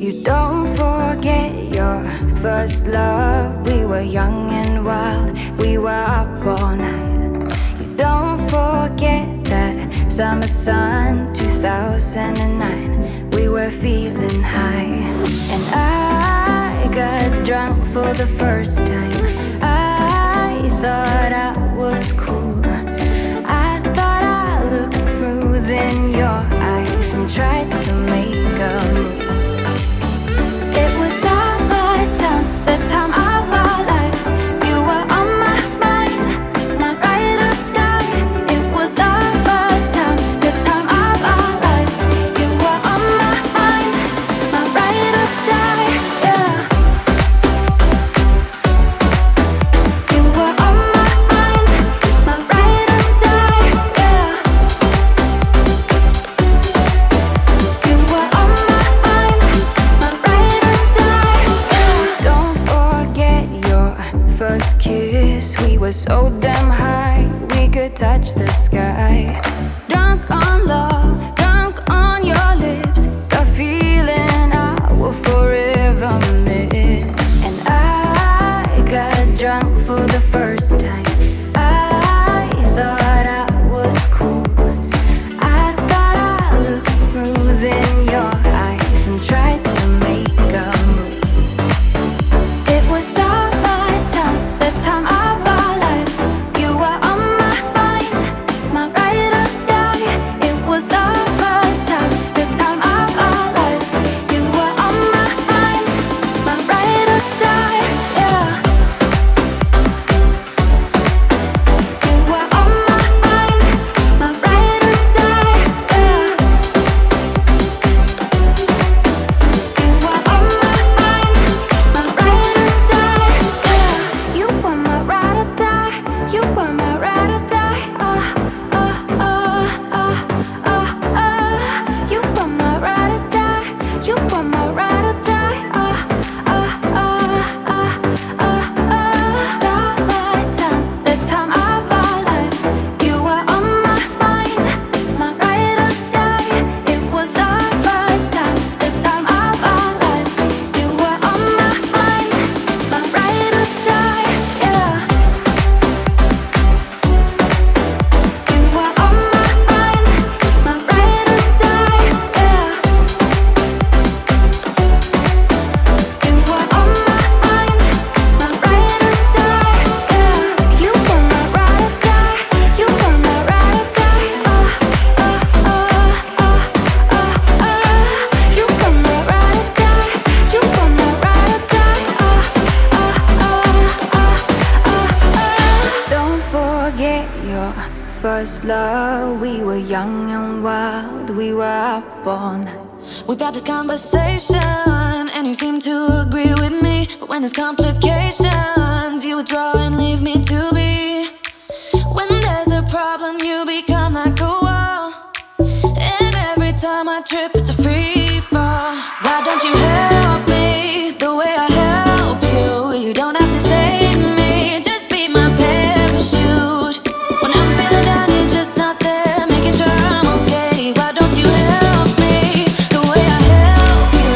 You don't forget your first love. We were young and wild, we were up all night. You don't forget that summer sun 2009. We were feeling high, and I got drunk for the first time. I thought I was cool. I thought I looked smooth in your eyes and tried to make a move. It was summertime, the time of our lives. You were on my mind, my ride or die. It was summertime, the time of our lives. You were on my mind, my ride or die. Yeah. You were on my mind, my ride or die. Yeah. You were on my mind, my ride or die. Yeah. Don't forget your first kiss. We were so damn high, we could touch the sky. Drunk on love, drunk on your lips. The feeling I will forever miss. And I got drunk for the first time. I thought I was cool. I thought I looked smooth in your eyes and tried to make a move. It was summertime, the time of our lives. You were on my mind, my ride or die. It was summertime, the time of our lives. You were on my mind, my ride or die. Yeah. You were on my mind, my ride or die. Yeah. You were on my mind, my ride or die. Yeah. You were my ride or die. You were my ride or die. You were my ride or die. You were my ride or die. Summertime, the time of our lives. You were on my mind, my ride or die. It was summertime, the time of our lives. You were on my mind, my ride or die. Yeah. You were on my mind, my ride or die. Yeah. You were on my mind, my ride or die. Yeah. You were my ride or die. You were my ride or die. You were my ride or die. You were my ride or die. Don't forget your first love. We were young and wild, we were up all night. We've had this conversation, and you seem to agree with me. But when there's complications, you withdraw and leave me to be. When there's a problem, you become like a wall. And every time I trip, it's a free fall. Why don't you help me the way I help you? You don't have to save me, just be my parachute. When I'm feeling down, you're just not there, making sure I'm okay. Why don't you help me the way I help you?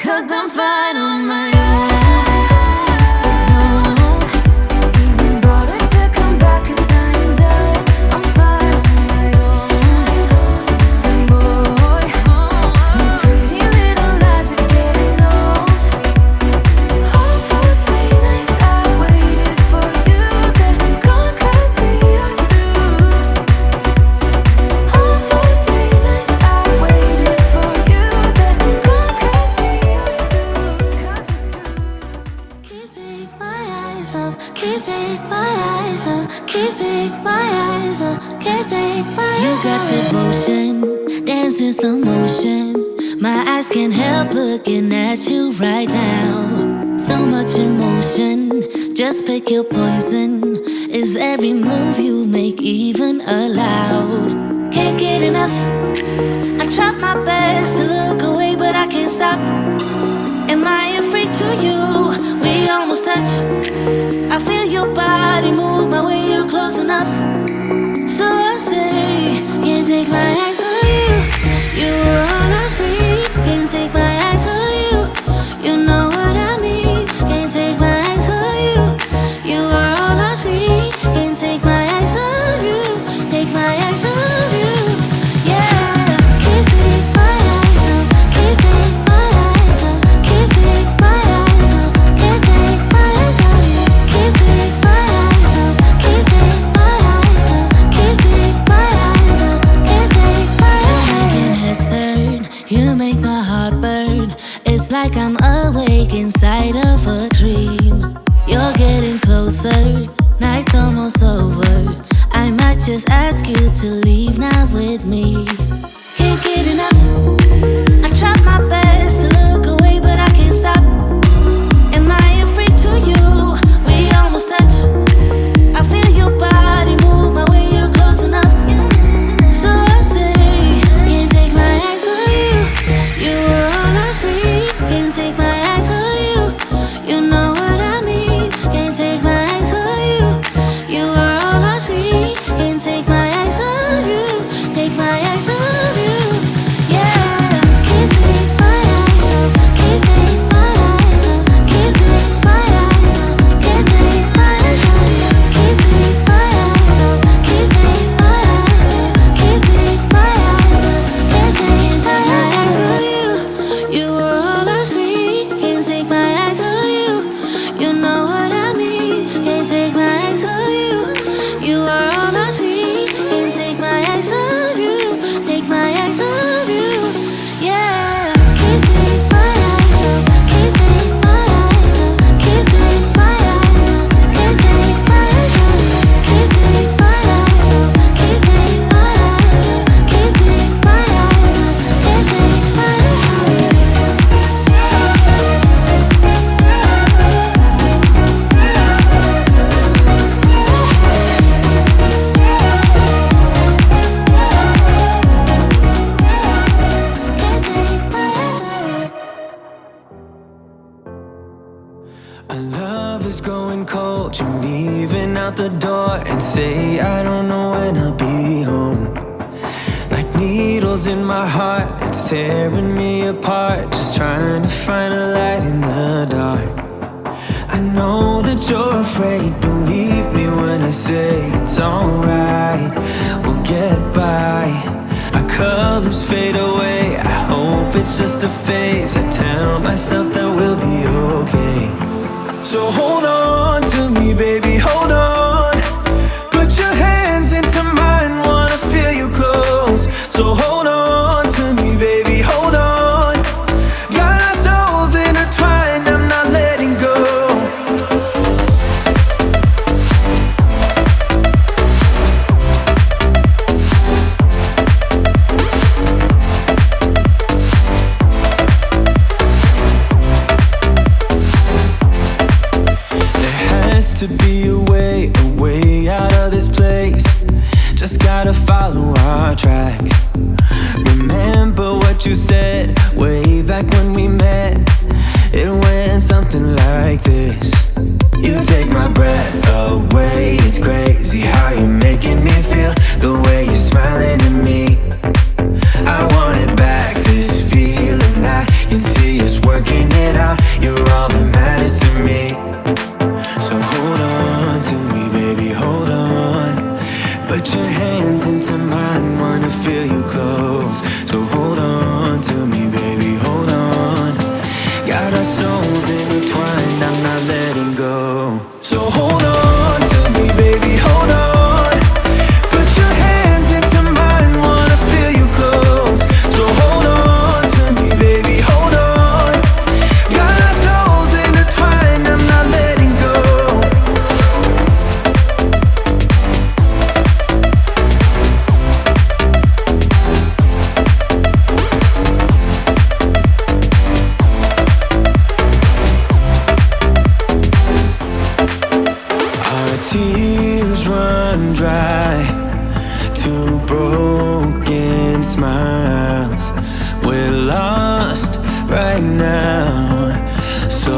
'cause I'm fine on my own. So no, even bother to come back 'cause I'm done. I'm fine on my own. And boy, your pretty little lies are getting old. All those late nights I waited for you, they're gone 'cause we are through. All those late nights I waited for you, they're gone 'cause we are through. 'Cause we're through. Can't take my eyes off, can't take my eyes off, can't take my eyes off, can't take my eyes off. You got devotion, dance in slow motion. My eyes can't help looking at you right now. So much emotion, just pick your poison. Is every move you make even allowed? Can't get enough. I try my best to look away, but I can't stop. Am I a freak to you? We almost touch. I feel your body move my way, you're close enough. So I say, can't take my eyes on you. You were all I see. Can't take my eyes on you. You know what I mean. Can't take my eyes on you. You were all I see. Can't take my eyes on you. Take my eyes on you. Yeah. Can't take my eyes off. Can't take my eyes off. Can't take my eyes off. Can't take my eyes off you. Can't take my eyes off. Can't take my eyes off. Can't take my eyes off. Can't take my eyes off. Making heads turn, you make my heart burn. It's like I'm awake inside of a dream. You're getting closer, night's almost over. I might just ask you to leave now with me. Can't get enough. I try my best to look away, but I can't stop. Am I a freak to you? We almost touch. I feel your body move my way, you're close enough. So I say, can't take my eyes on you. You were all I see. Can't take my eyes on you. You know what I mean. Can't take my eyes on you. You were all I see. Can't take my eyes on you. Take my eyes on you. Yeah. Can't take my eyes off. Can't take my eyes off. Can't take my eyes off. Can't take my eyes off you. Can't take my eyes off. Can't take my eyes off. Can't take my eyes off. Can't take my eyes off you. You were all I see. Can't take my eyes off you. You know what I mean. Can't take my eyes off you. You are all I see. Can't take my eyes off you. Take my eyes off you. Yeah. Can't take my eyes off. Can't take my eyes off. Can't take my eyes off. Can't take my eyes off you. Can't take my eyes off. Can't take my eyes off. Can't take my eyes off. Can't take my eyes off you. Our love is growing cold. You're leaving out the door and say I don't know when I'll be home. Like needles in my heart, it's tearing me apart. Just trying to find a light in the dark. I know that you're afraid. Believe me when I say it's alright. We'll get by. Our colors fade away. I hope it's just a phase. I tell myself that we'll be okay. So hold on to me, baby, hold on. Put your hands into mine, wanna feel you close. So hold on to me, baby, hold on. Got our souls intertwined, I'm not letting go. To be a way out of this place. Just gotta follow our tracks. Remember what you said way back when we met. It went something like this. You take my breath away. It's crazy how you're making me feel. The way you're smiling at me, I want it back. This feeling I can see is worth working it out. You're all that matters to me. So hold on to me, baby, hold on. Put your hands into mine, wanna feel you close. So hold on to me, baby, hold on. Got our souls intertwined, I'm not letting go. So hold on to me, baby, hold on. Put your hands into mine, wanna feel you close. So hold on to me, baby, hold on. Got our souls intertwined, I'm not letting go. Our tears run dry, two broken smiles. We're lost right now. So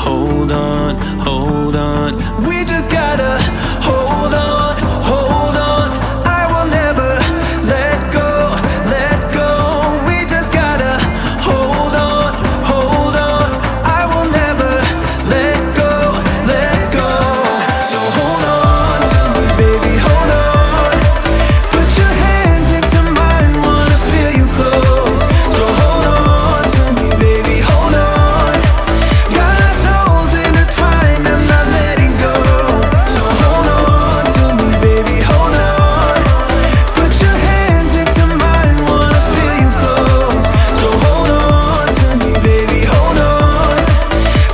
hold on, hold on. We just gotta hold on, hold on. I will never let go, let go. We just gotta hold on, hold on. I will never let go, let go. So hold on to me, baby, hold on. Put your hands into mine, wanna feel you close. So hold on to me, baby, hold on. Got our souls intertwined, I'm not letting go. So hold on to me, baby, hold on. Put your hands into mine, wanna feel you close. So hold on to me, baby, hold on.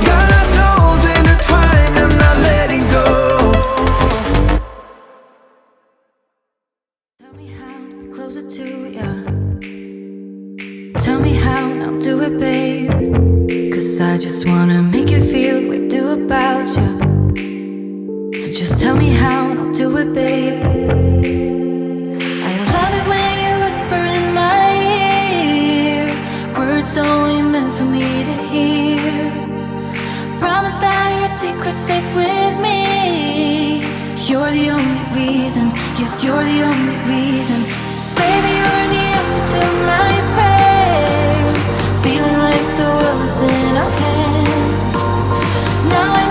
Got our souls intertwined, I'm not letting go. Tell me how to be closer to ya. Tell me how, and I'll do it, babe. 'Cause I just wanna make you feel what I do about you. So just tell me how, and I'll do it, babe. I love it when you whisper in my ear, words only meant for me to hear. Promise that your secret's safe with me. You're the only reason, yes, you're the only reason. Baby, you're the answer to my prayers. Feeling like the world is in our hands. Now I